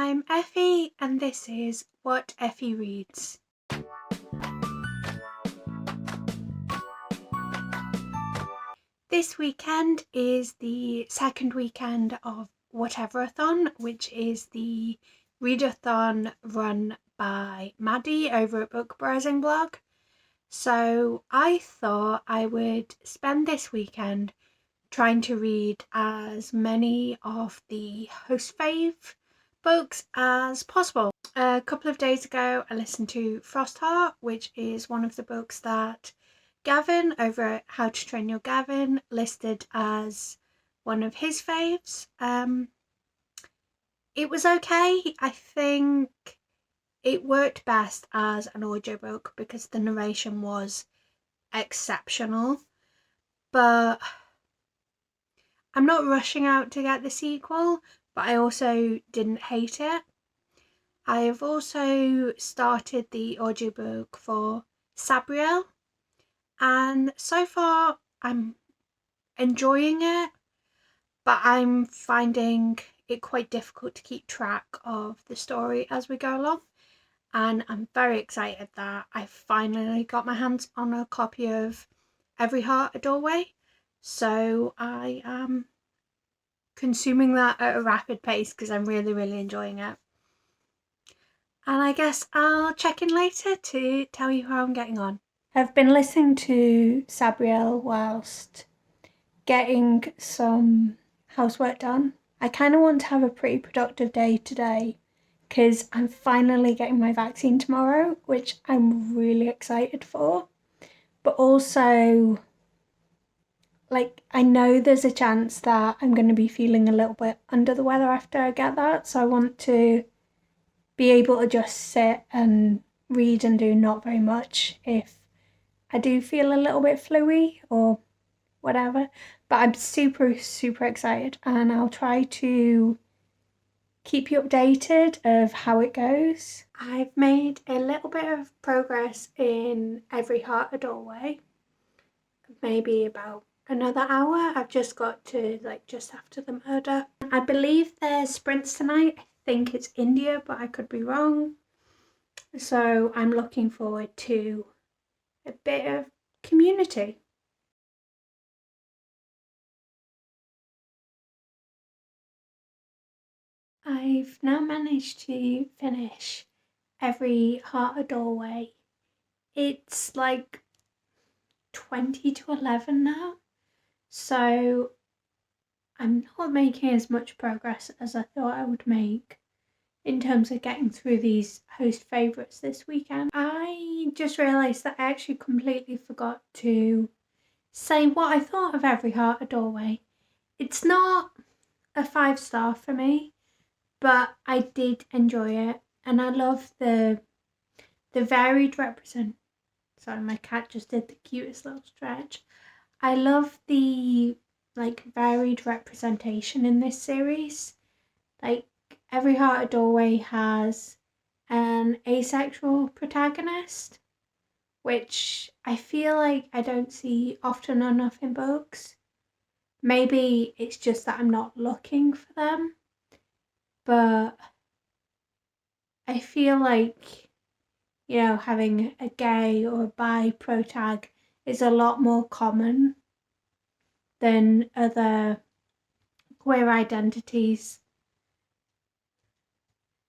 I'm Effie and this is What Effie Reads. This weekend is the second weekend of Whateverthon, which is the readathon run by Maddie over at Book Browsing Blog. So I thought I would spend this weekend trying to read as many of the host fave books as possible. A couple of days ago I listened to Frostheart, which is one of the books that Gavin over at How to Train Your Gavin listed as one of his faves. It was okay. I think it worked best as an audiobook because the narration was exceptional, but I'm not rushing out to get the sequel, but I also didn't hate it. I have also started the audiobook for Sabriel, and so far I'm enjoying it, but I'm finding it quite difficult to keep track of the story as we go along, and I'm very excited that I finally got my hands on a copy of Every Heart a Doorway, so I am consuming that at a rapid pace because I'm really enjoying it. And I guess I'll check in later to tell you how I'm getting on. I've been listening to Sabriel whilst getting some housework done. I kind of want to have a pretty productive day today because I'm finally getting my vaccine tomorrow, which I'm really excited for. But also, I know there's a chance that I'm going to be feeling a little bit under the weather after I get that. So I want to be able to just sit and read and do not very much if I do feel a little bit fluey or whatever. But I'm super excited, and I'll try to keep you updated of how it goes. I've made a little bit of progress in Every Heart a Doorway. Maybe about another hour. I've just got to just after the murder. I believe there's sprints tonight. I think it's India, but I could be wrong. So I'm looking forward to a bit of community. I've now managed to finish Every Heart a Doorway. It's 20 to 11 now, so I'm not making as much progress as I thought I would make in terms of getting through these host favourites this weekend. I just realised that I actually completely forgot to say what I thought of Every Heart a Doorway. It's not a 5-star for me, but I did enjoy it, and I love the varied Sorry, my cat just did the cutest little stretch. I love the varied representation in this series. Every Heart a Doorway has an asexual protagonist, which I feel like I don't see often enough in books. Maybe it's just that I'm not looking for them, but I feel like, having a gay or a bi protag is a lot more common than other queer identities.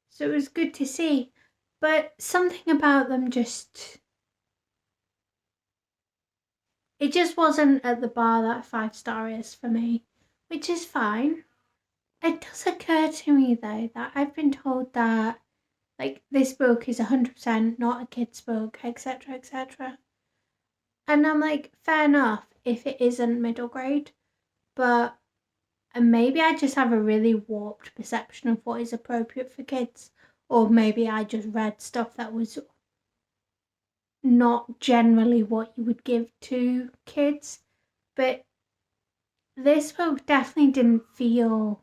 So it was good to see, but something about them it just wasn't at the bar that a 5-star is for me, which is fine. It does occur to me though that I've been told that this book is 100% not a kid's book, etc. And I'm fair enough if it isn't middle grade, but maybe I just have a really warped perception of what is appropriate for kids, or maybe I just read stuff that was not generally what you would give to kids. But this book definitely didn't feel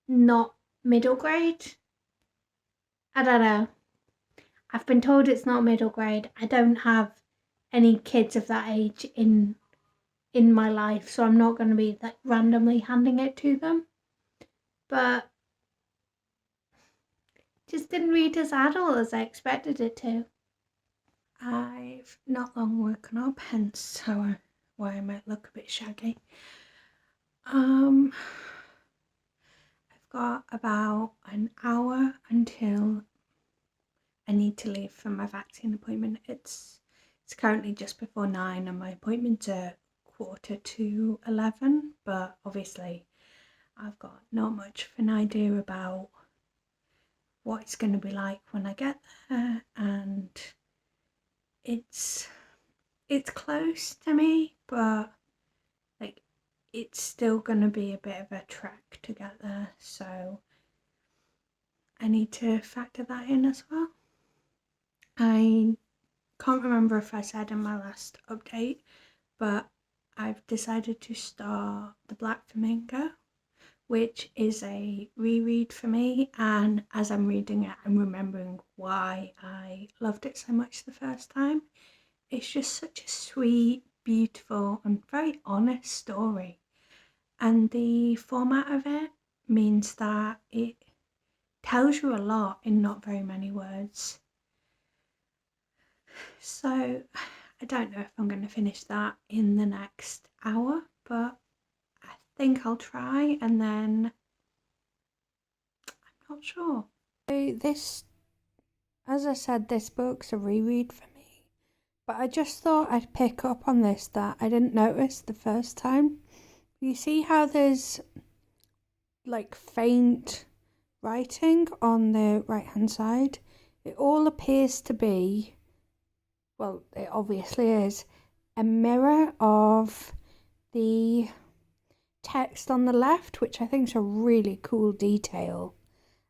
not middle grade. I don't know. I've been told it's not middle grade. I don't have any kids of that age in my life, so I'm not going to be randomly handing it to them. But Just didn't read as adult as I expected it to. I've not long woken up, hence why I might look a bit shaggy. I've got about an hour until I need to leave for my vaccine appointment. It's currently just before 9 and my appointment's at 11:15, but obviously I've got not much of an idea about what it's going to be like when I get there, and it's close to me, but like it's still going to be a bit of a trek to get there, so I need to factor that in as well. I can't remember if I said in my last update, but I've decided to start The Black Flamingo, which is a reread for me, and as I'm reading it, I'm remembering why I loved it so much the first time. It's just such a sweet, beautiful, and very honest story, and the format of it means that it tells you a lot in not very many words. So I don't know if I'm going to finish that in the next hour, but I think I'll try, and then I'm not sure. So as I said, this book's a reread for me, but I just thought I'd pick up on this that I didn't notice the first time. You see how there's like faint writing on the right hand side? It all appears to be, well, it obviously is, a mirror of the text on the left, which I think is a really cool detail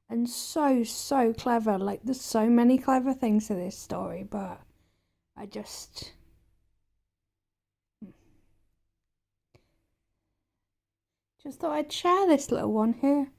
and so clever. Like, there's so many clever things to this story, but I just thought I'd share this little one here.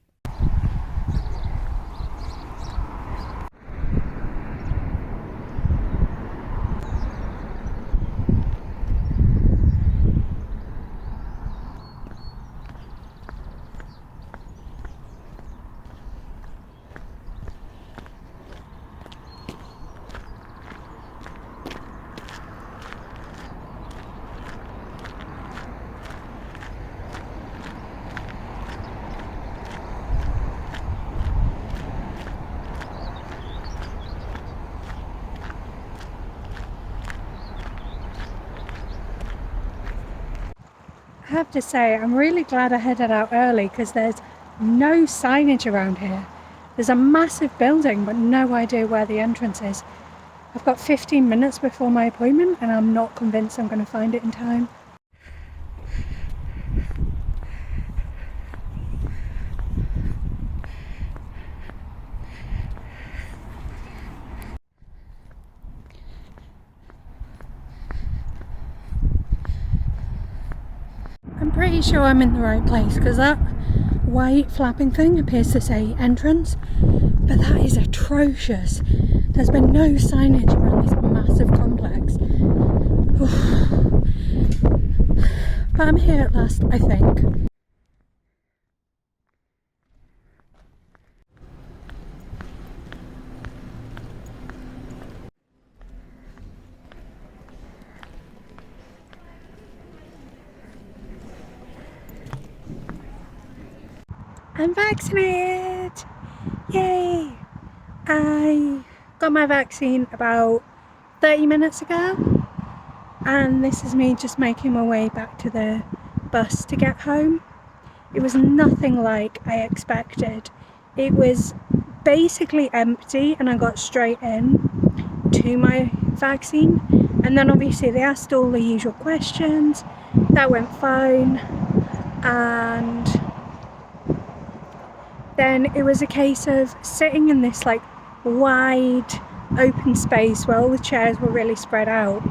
I have to say, I'm really glad I headed out early because there's no signage around here. There's a massive building, but no idea where the entrance is. I've got 15 minutes before my appointment and I'm not convinced I'm going to find it in time. I'm pretty sure I'm in the right place because that white flapping thing appears to say entrance, but that is atrocious. There's been no signage around this massive complex. But I'm here at last, I think. I'm vaccinated! Yay! I got my vaccine about 30 minutes ago, and this is me just making my way back to the bus to get home. It was nothing like I expected. It was basically empty and I got straight in to my vaccine, and then obviously they asked all the usual questions. That went fine, and then it was a case of sitting in this like wide open space where all the chairs were really spread out,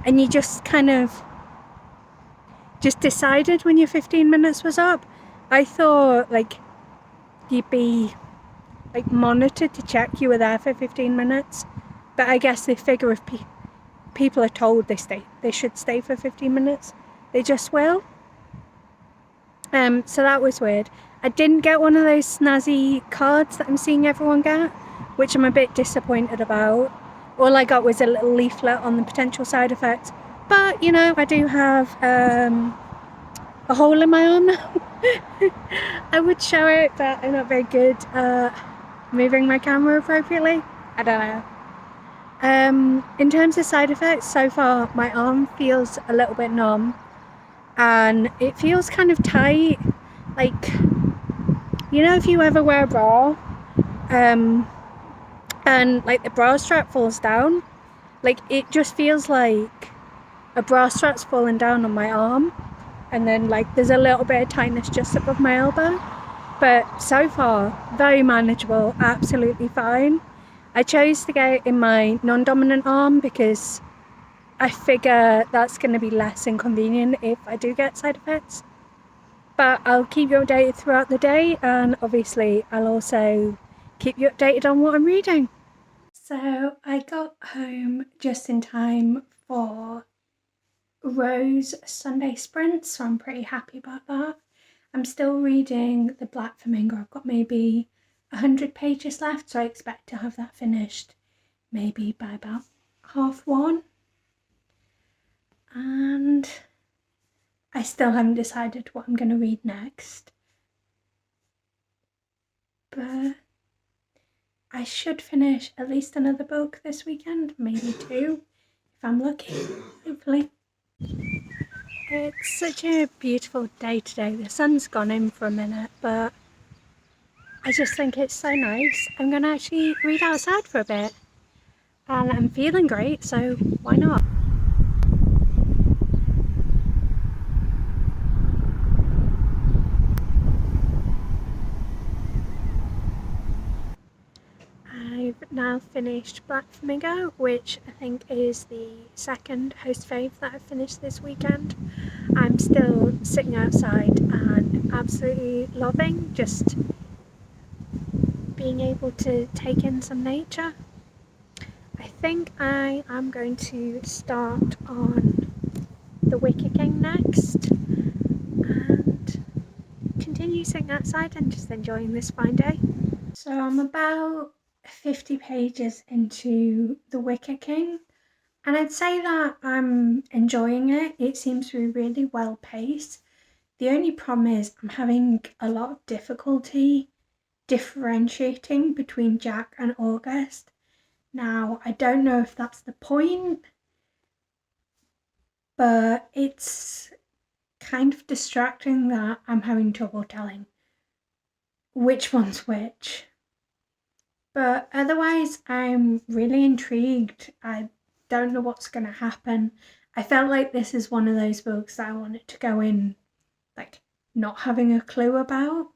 and you just kind of just decided when your 15 minutes was up. I thought like you'd be like monitored to check you were there for 15 minutes, but I guess they figure if people are told they should stay for 15 minutes, they just will. So that was weird. I didn't get one of those snazzy cards that I'm seeing everyone get, which I'm a bit disappointed about. All I got was a little leaflet on the potential side effects, but you know, I do have a hole in my arm now. I would show it, but I'm not very good at moving my camera appropriately. I don't know. In terms of side effects, so far my arm feels a little bit numb and it feels kind of tight, like, you know, if you ever wear a bra and like the bra strap falls down, like it just feels like a bra strap's falling down on my arm, and then like there's a little bit of tightness just above my elbow. But so far, very manageable, absolutely fine. I chose to get it in my non-dominant arm because I figure that's going to be less inconvenient if I do get side effects. But I'll keep you updated throughout the day, and obviously I'll also keep you updated on what I'm reading. So I got home just in time for Rose Sunday sprint, so I'm pretty happy about that. I'm still reading The Black Flamingo. I've got maybe 100 pages left, so I expect to have that finished maybe by about 1:30. And I still haven't decided what I'm going to read next. But I should finish at least another book this weekend, maybe 2, if I'm lucky, hopefully. It's such a beautiful day today. The sun's gone in for a minute, but I just think it's so nice. I'm going to actually read outside for a bit. And I'm feeling great, so why not? I've now finished Black Flamingo, which I think is the second host fave that I've finished this weekend. I'm still sitting outside and absolutely loving just being able to take in some nature. I think I am going to start on the Wicker next and continue sitting outside and just enjoying this fine day. So I'm about 50 pages into the Wicker King, and I'd say that I'm enjoying it. It seems to be really well paced. The only problem is I'm having a lot of difficulty differentiating between Jack and August. Now, I don't know if that's the point, but it's kind of distracting that I'm having trouble telling which one's which. But otherwise, I'm really intrigued. I don't know what's going to happen. I felt like this is one of those books that I wanted to go in, like, not having a clue about.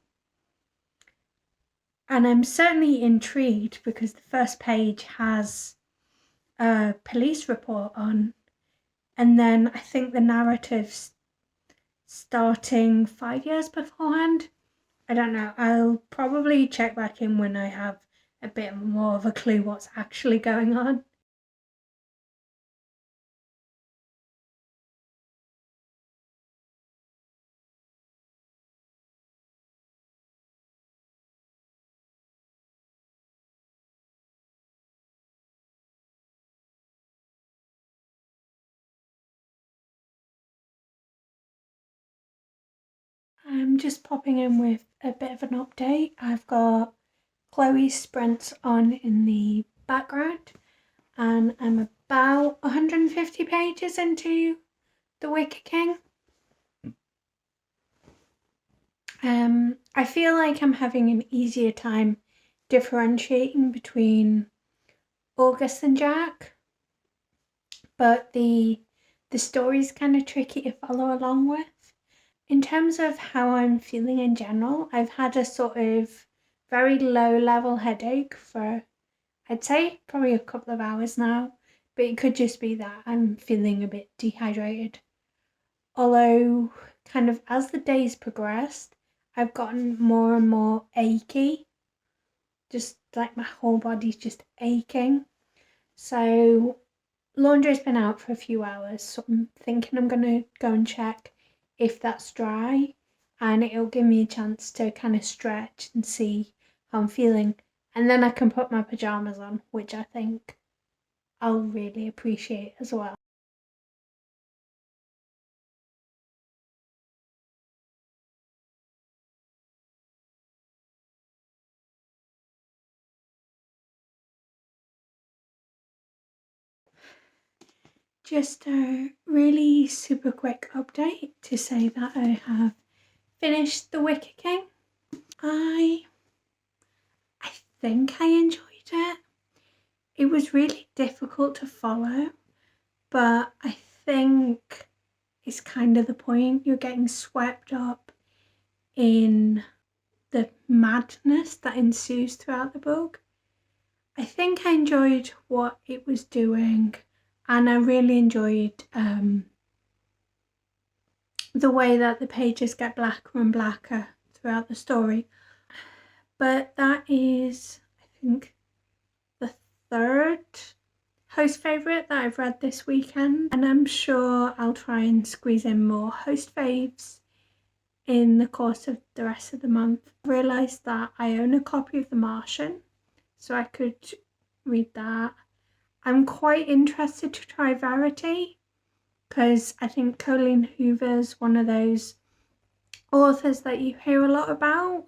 And I'm certainly intrigued because the first page has a police report on, and then I think the narrative's starting 5 years beforehand. I don't know. I'll probably check back in when I have a bit more of a clue what's actually going on. I'm just popping in with a bit of an update. I've got Chloe's sprints on in the background, and I'm about 150 pages into The Wicker King. I feel like I'm having an easier time differentiating between August and Jack, but the story's kind of tricky to follow along with. In terms of how I'm feeling in general, I've had a sort of very low level headache for, I'd say, probably a couple of hours now, but it could just be that I'm feeling a bit dehydrated. Although, kind of as the days progressed, I've gotten more and more achy, just like my whole body's just aching. So laundry's been out for a few hours, so I'm thinking I'm going to go and check if that's dry, and it'll give me a chance to kind of stretch and see how I'm feeling, and then I can put my pyjamas on, which I think I'll really appreciate as well. Just a really super quick update to say that I have finished The Wicker King. I think I enjoyed it. It was really difficult to follow, but I think it's kind of the point. You're getting swept up in the madness that ensues throughout the book. I think I enjoyed what it was doing, and I really enjoyed the way that the pages get blacker and blacker throughout the story. But that is, I think, the third host favourite that I've read this weekend, and I'm sure I'll try and squeeze in more host faves in the course of the rest of the month. I realised that I own a copy of The Martian, so I could read that. I'm quite interested to try Verity, because I think Colleen Hoover's one of those authors that you hear a lot about,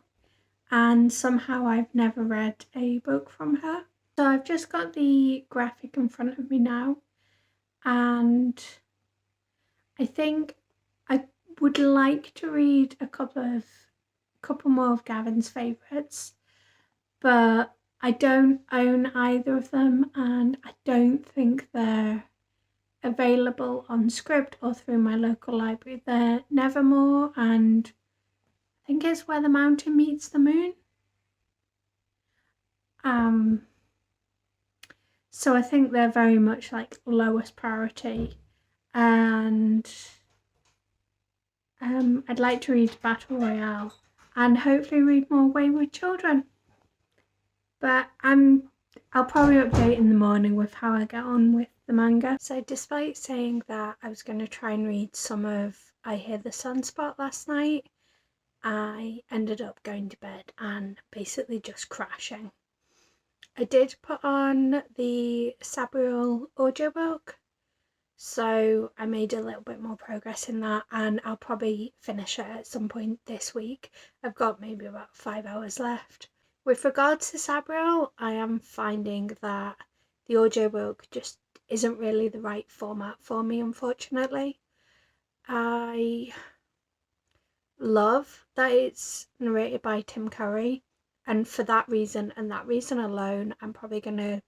and somehow I've never read a book from her. So I've just got the graphic in front of me now, and I think I would like to read a couple more of Gavin's favourites, but I don't own either of them, and I don't think they're available on Scribd or through my local library. They're Nevermore and I think it's Where the Mountain Meets the Moon. So I think they're very much like lowest priority, and I'd like to read Battle Royale and hopefully read more Wayward Children. But I'll probably update in the morning with how I get on with the manga. So despite saying that I was going to try and read some of I Hear the Sunspot last night, I ended up going to bed and basically just crashing. I did put on the Sabriel audiobook, so I made a little bit more progress in that, and I'll probably finish it at some point this week. I've got maybe about 5 hours left. With regards to Sabriel, I am finding that the audiobook just isn't really the right format for me, unfortunately. I love that it's narrated by Tim Curry, and for that reason and that reason alone, I'm probably going to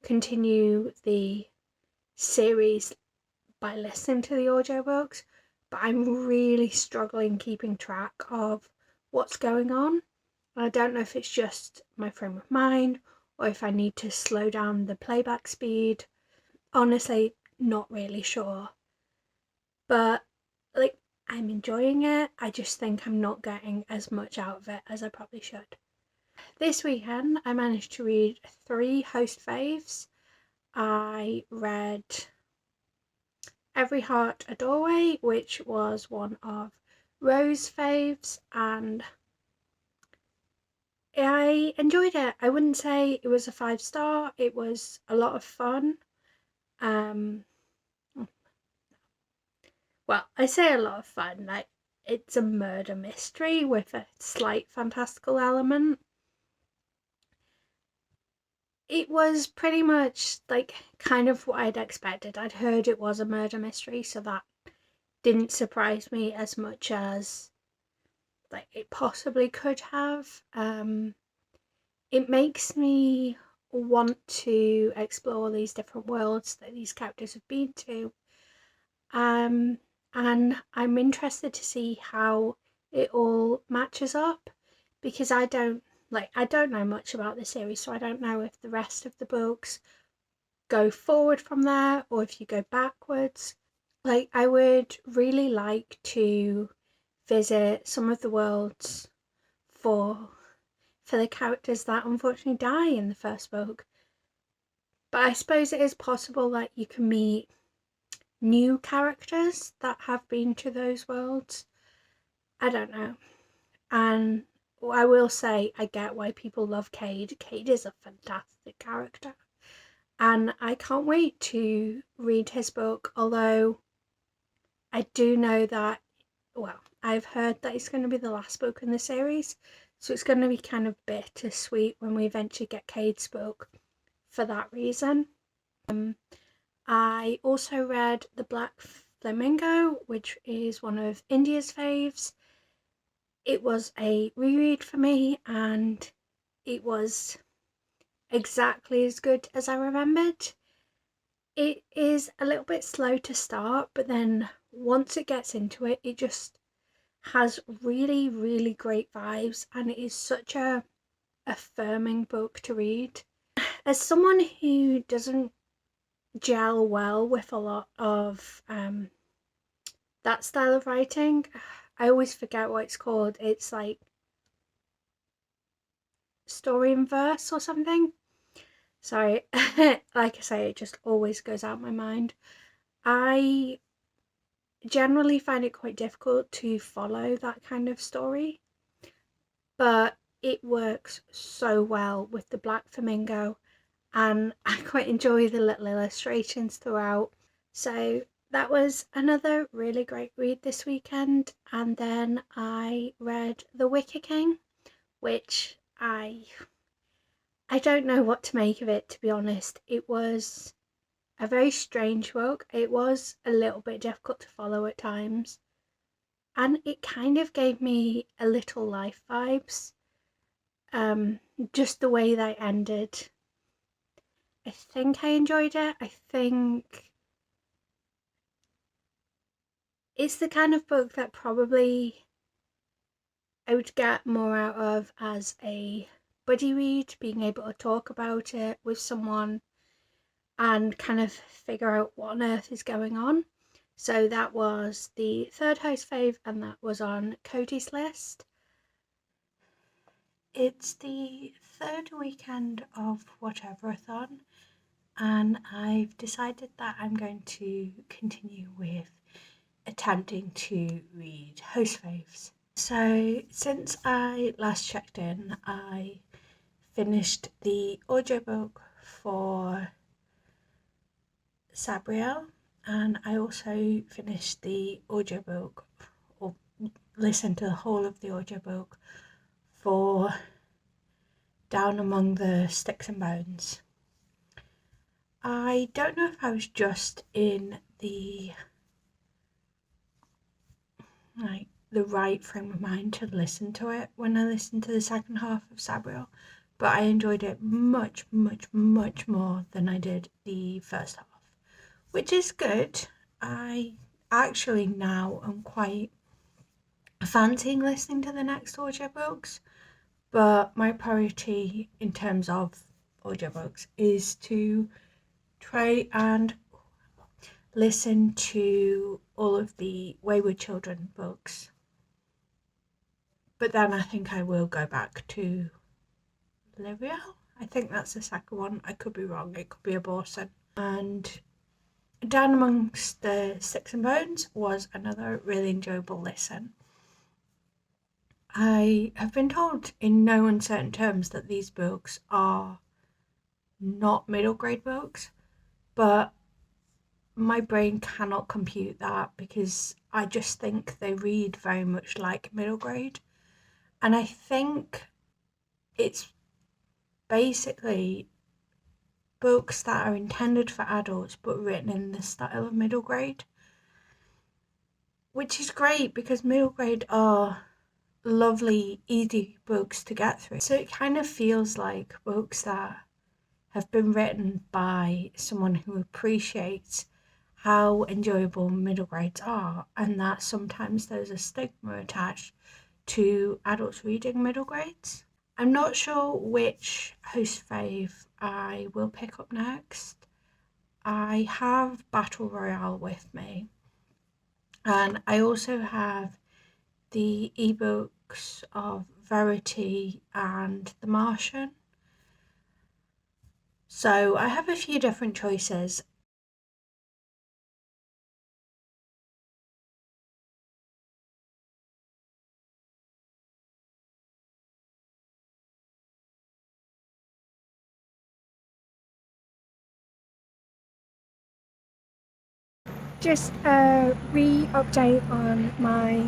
continue the series by listening to the audiobooks, but I'm really struggling keeping track of what's going on. I don't know if it's just my frame of mind or if I need to slow down the playback speed. Honestly, not really sure. But like, I'm enjoying it. I just think I'm not getting as much out of it as I probably should. This weekend, I managed to read 3 host faves. I read Every Heart a Doorway, which was one of Rose's faves, and I enjoyed it. I wouldn't say it was a 5-star. It was a lot of fun. Well, I say a lot of fun. Like, it's a murder mystery with a slight fantastical element. It was pretty much like kind of what I'd expected. I'd heard it was a murder mystery, so that didn't surprise me as much as like it possibly could have. It makes me want to explore these different worlds that these characters have been to. And I'm interested to see how it all matches up, because I don't know much about the series, so I don't know if the rest of the books go forward from there or if you go backwards. Like, I would really like to visit some of the worlds for the characters that unfortunately die in the first book. But I suppose it is possible that you can meet new characters that have been to those worlds. I don't know. And I will say I get why people love Cade. Cade is a fantastic character, and I can't wait to read his book, although I do know that, well, I've heard that it's going to be the last book in the series, so it's going to be kind of bittersweet when we eventually get Cade's book for that reason. I also read The Black Flamingo, which is one of India's faves. It was a reread for me, and it was exactly as good as I remembered. It is a little bit slow to start, but then once it gets into it, it just has really, really great vibes, and it is such a affirming book to read. As someone who doesn't gel well with a lot of that style of writing, I always forget what it's called. It's like story in verse or something. Sorry, like I say, it just always goes out my mind. I generally find it quite difficult to follow that kind of story, but it works so well with the Black Flamingo, and I quite enjoy the little illustrations throughout. So that was another really great read this weekend. And then I read The Wicker King, which I don't know what to make of it, to be honest. It was a very strange book. It was a little bit difficult to follow at times, and it kind of gave me a Little Life vibes. Just the way they ended. I think I enjoyed it. I think it's the kind of book that probably I would get more out of as a buddy read, being able to talk about it with someone and kind of figure out what on earth is going on. So that was the third host fave, and that was on Cody's list. It's the third weekend of Whateverthon, and I've decided that I'm going to continue with attempting to read host faves. So since I last checked in, I finished the audiobook for Sabriel, and I also finished the audiobook, or listened to the whole of the audiobook for Down Among the Sticks and Bones. I don't know if I was just in the right frame of mind to listen to it when I listened to the second half of Sabriel, but I enjoyed it much, much, much more than I did the first half, which is good. I actually now am quite fancying listening to the next audiobooks, but my priority in terms of audiobooks is to try and listen to all of the Wayward Children books. But then I think I will go back to Livia. I think that's the second one. I could be wrong. It could be abortion. And Down Amongst the Sticks and Bones was another really enjoyable listen. I have been told in no uncertain terms that these books are not middle grade books, but my brain cannot compute that because I just think they read very much like middle grade. And I think it's basically books that are intended for adults but written in the style of middle grade, which is great because middle grade are lovely, easy books to get through. So it kind of feels like books that have been written by someone who appreciates how enjoyable middle grades are, and that sometimes there's a stigma attached to adults reading middle grades. I'm not sure which host fave I will pick up next. I have Battle Royale with me, and I also have the ebooks of Verity and The Martian. So I have a few different choices. just a re-update on my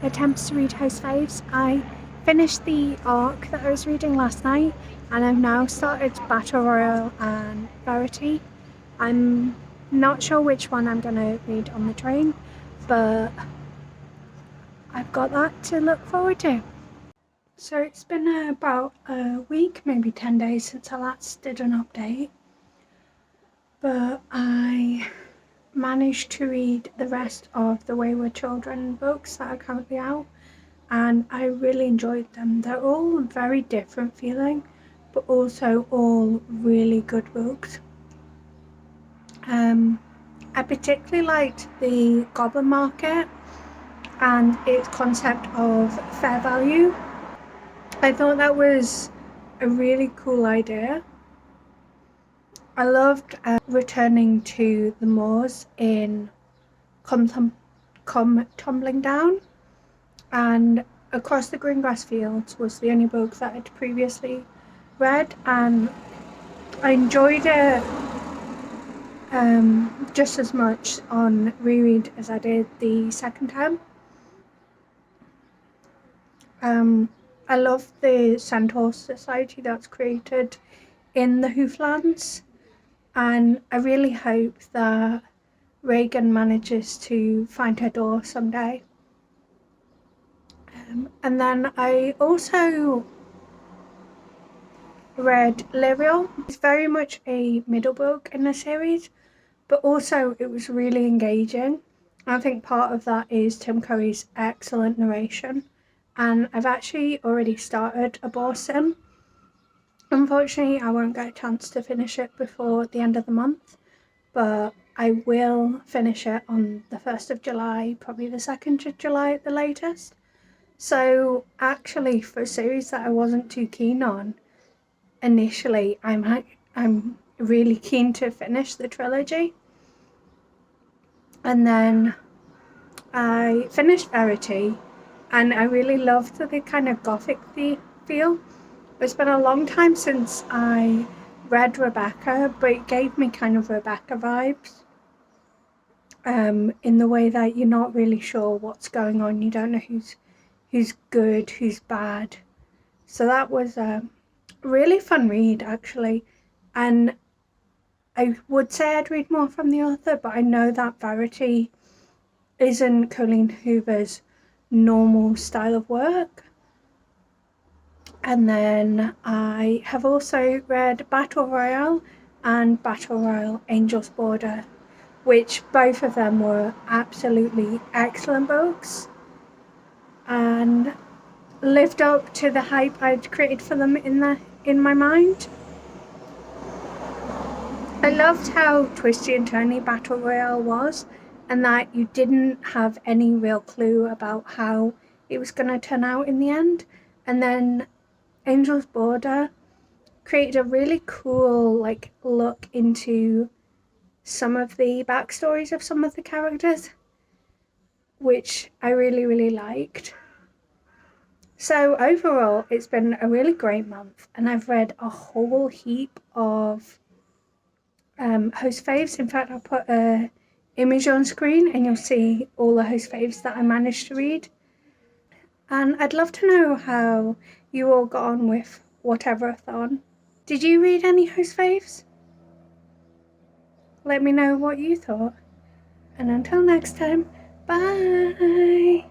attempts to read House Faves. I finished the arc that I was reading last night and I've now started Battle Royale and Verity. I'm not sure which one I'm going to read on the train, but I've got that to look forward to. So it's been about a week, maybe 10 days since I last did an update, but I managed to read the rest of the Wayward Children books that are currently out, and I really enjoyed them. They're all very different feeling, but also all really good books. I particularly liked the Goblin Market and its concept of fair value. I thought that was a really cool idea. I loved returning to the moors in Come Tumbling Down, and Across the Greengrass Fields was the only book that I'd previously read, and I enjoyed it just as much on reread as I did the second time. I love the Centaur Society that's created in the Hooflands, and I really hope that Reagan manages to find her door someday. And then I also read Lyriel. It's very much a middle book in the series, but also it was really engaging. I think part of that is Tim Curry's excellent narration, and I've actually already started Abortion. Unfortunately, I won't get a chance to finish it before the end of the month, but I will finish it on the 1st of July, probably the 2nd of July at the latest. So actually, for a series that I wasn't too keen on initially, I'm really keen to finish the trilogy. And then I finished Verity, and I really loved the kind of gothic feel. It's been a long time since I read Rebecca, but it gave me kind of Rebecca vibes. In the way that you're not really sure what's going on, you don't know who's good, who's bad. So that was a really fun read, actually, and I would say I'd read more from the author, but I know that Verity isn't Colleen Hoover's normal style of work. And then I have also read Battle Royale and Battle Royale Angel's Border, which both of them were absolutely excellent books and lived up to the hype I'd created for them in my mind. I loved how twisty and turny Battle Royale was, and that you didn't have any real clue about how it was going to turn out in the end. And then Angel's Border created a really cool look into some of the backstories of some of the characters, which I really, really liked. So overall, it's been a really great month, and I've read a whole heap of host faves. In fact, I'll put an image on screen and you'll see all the host faves that I managed to read. And I'd love to know how you all got on with Whateverthon. Did you read any host faves? Let me know what you thought. And until next time, bye!